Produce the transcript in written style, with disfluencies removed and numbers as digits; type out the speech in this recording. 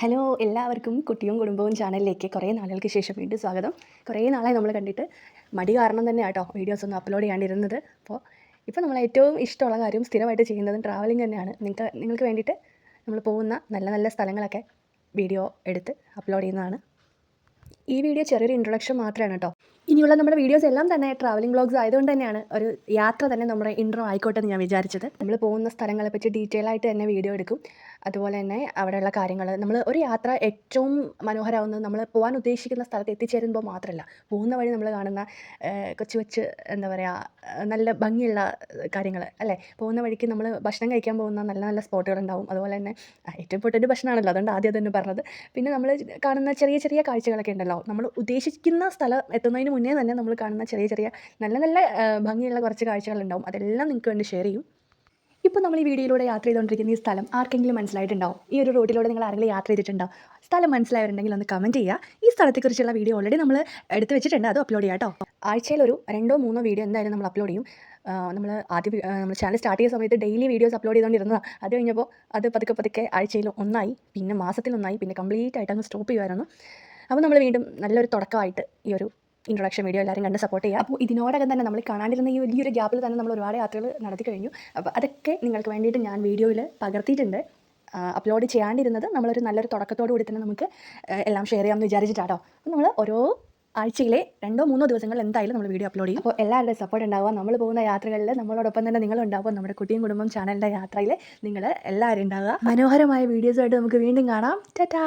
Hello എല്ലാവർക്കും കുട്ടിയും കുടുംബവും ചാനലിലേക്ക് കുറേ നാളുകൾക്ക് ശേഷം വീണ്ടും സ്വാഗതം. കുറേ നാളായി നമ്മൾ കണ്ടിട്ട് മടി കാരണം തന്നെ ആട്ടോ വീഡിയോസ് ഒന്നും അപ്ലോഡ് ചെയ്യാണ്ടിരുന്നത്. ഇപ്പോൾ നമ്മൾ ഏറ്റവും ഇഷ്ടമുള്ള കാര്യം സ്ഥിരമായിട്ട് ചെയ്യുന്നതും ട്രാവലിംഗ് തന്നെയാണ്. നിങ്ങൾക്ക് വേണ്ടിയിട്ട് നമ്മൾ പോകുന്ന നല്ല നല്ല സ്ഥലങ്ങളൊക്കെ വീഡിയോ എടുത്ത് അപ്ലോഡ് ചെയ്യുന്നതാണ്. ഈ വീഡിയോ ചെറിയൊരു ഇൻട്രൊഡക്ഷൻ മാത്രമാണ് കേട്ടോ. ഇനിയുള്ള നമ്മുടെ വീഡിയോസ് എല്ലാം തന്നെ ട്രാവലിംഗ് വ്ളോഗ്സ് ആയതുകൊണ്ട് തന്നെയാണ് ഒരു യാത്ര തന്നെ നമ്മുടെ ഇൻട്രോ ആയിക്കോട്ടെ എന്ന് ഞാൻ വിചാരിച്ചത്. നമ്മൾ പോകുന്ന സ്ഥലങ്ങളെ പറ്റി ഡീറ്റെയിൽ ആയിട്ട് തന്നെ വീഡിയോ എടുക്കും. അതുപോലെ തന്നെ അവിടെയുള്ള കാര്യങ്ങൾ നമ്മൾ ഒരു യാത്ര ഏറ്റവും മനോഹരമാവുന്നത് നമ്മൾ പോകാൻ ഉദ്ദേശിക്കുന്ന സ്ഥലത്ത് എത്തിച്ചേരുമ്പോൾ മാത്രമല്ല, പോകുന്ന വഴി നമ്മൾ കാണുന്ന കൊച്ചു കൊച്ചു എന്താ പറയുക നല്ല ഭംഗിയുള്ള കാര്യങ്ങൾ അല്ലേ. പോകുന്ന വഴിക്ക് നമ്മൾ ഭക്ഷണം കഴിക്കാൻ പോകുന്ന നല്ല നല്ല സ്പോട്ടുകളുണ്ടാവും. അതുപോലെ തന്നെ ഏറ്റവും ഇമ്പോർട്ടൻറ്റ് ഭക്ഷണമാണല്ലോ, അതുകൊണ്ട് ആദ്യം തന്നെ പറഞ്ഞത്. പിന്നെ നമ്മൾ കാണുന്ന ചെറിയ ചെറിയ കാഴ്ചകളൊക്കെ ഉണ്ടല്ലോ, നമ്മൾ ഉദ്ദേശിക്കുന്ന സ്ഥലം എത്തുന്നതിന് മുന്നേ തന്നെ നമ്മൾ കാണുന്ന ചെറിയ ചെറിയ നല്ല നല്ല ഭംഗിയുള്ള കുറച്ച് കാഴ്ചകളുണ്ടാവും. അതെല്ലാം നിങ്ങൾക്ക് വേണ്ടി ഷെയർ ചെയ്യും. ഇപ്പോൾ നമ്മൾ ഈ വീഡിയോയിലൂടെ യാത്ര ചെയ്തുകൊണ്ടിരിക്കുന്ന ഈ സ്ഥലം ആർക്കെങ്കിലും മനസ്സിലായിട്ടുണ്ടാവും. ഈ ഒരു റോഡിലൂടെ നിങ്ങൾ ആരെങ്കിലും യാത്ര ചെയ്തിട്ടുണ്ടാവും. സ്ഥലം മനസ്സിലായവരുണ്ടെങ്കിൽ ഒന്ന് കമൻറ്റ് ചെയ്യുക. ഈ സ്ഥലത്തെക്കുറിച്ചുള്ള വീഡിയോ ഓൾറെഡി നമ്മൾ എടുത്ത് വെച്ചിട്ടുണ്ട്, അത് അപ്ലോഡ് ചെയ്യാം കേട്ടോ. ആഴ്ചയിൽ ഒരു 2-3 വീഡിയോ എന്തായാലും നമ്മൾ അപ്ലോഡ് ചെയ്യും. നമ്മൾ നമ്മൾ ചാനൽ സ്റ്റാർട്ട് ചെയ്ത സമയത്ത് ഡെയിലി വീഡിയോസ് അപ്ലോഡ് ചെയ്തുകൊണ്ടിരുന്നതാണ്. അത് കഴിഞ്ഞപ്പോൾ അത് പതുക്കെ ആഴ്ചയിൽ ഒന്നായി, പിന്നെ മാസത്തിൽ ഒന്നായി, പിന്നെ കംപ്ലീറ്റ് ആയിട്ട് അങ്ങ് സ്റ്റോപ്പ് ചെയ്യുമായിരുന്നു. അപ്പോൾ നമ്മൾ വീണ്ടും നല്ലൊരു തുടക്കമായിട്ട് ഈ ഒരു ഇൻട്രൊഡക്ഷൻ വീഡിയോ എല്ലാവരും കണ്ട് സപ്പോർട്ട് ചെയ്യുക. അപ്പോൾ ഇതിനോടകം തന്നെ നമ്മൾ കാണാണ്ടിരുന്ന ഈ വലിയൊരു ഗ്യാപ്പിൽ തന്നെ നമ്മൾ ഒരുപാട് യാത്രകൾ നടത്തി കഴിഞ്ഞു. അപ്പോൾ അതൊക്കെ നിങ്ങൾക്ക് വേണ്ടിയിട്ട് ഞാൻ വീഡിയോയിൽ പകർത്തിയിട്ടുണ്ട്. അപ്ലോഡ് ചെയ്യാണ്ടിരുന്നത് നമ്മളൊരു നല്ലൊരു തുടക്കത്തോടു കൂടി തന്നെ നമുക്ക് എല്ലാം ഷെയർ ചെയ്യാമെന്ന് വിചാരിച്ചിട്ടാട്ടോ. അപ്പോൾ നമ്മൾ ഓരോ ആഴ്ചയിലെ 2-3 ദിവസങ്ങൾ എന്തായാലും നമ്മൾ വീഡിയോ അപ്ലോഡ് ചെയ്യും. അപ്പോൾ എല്ലാവരുടെയും സപ്പോർട്ട് ഉണ്ടാവുക. നമ്മൾ പോകുന്ന യാത്രകളിൽ നമ്മളോടൊപ്പം തന്നെ നിങ്ങളുണ്ടാവുക. നമ്മുടെ കുട്ടിയും കുടുംബം ചാനലിൻ്റെ യാത്രയിൽ നിങ്ങൾ എല്ലാവരും ഉണ്ടാവുക. മനോഹരമായ വീഡിയോസുമായിട്ട് നമുക്ക് വീണ്ടും കാണാം. ടാറ്റാ.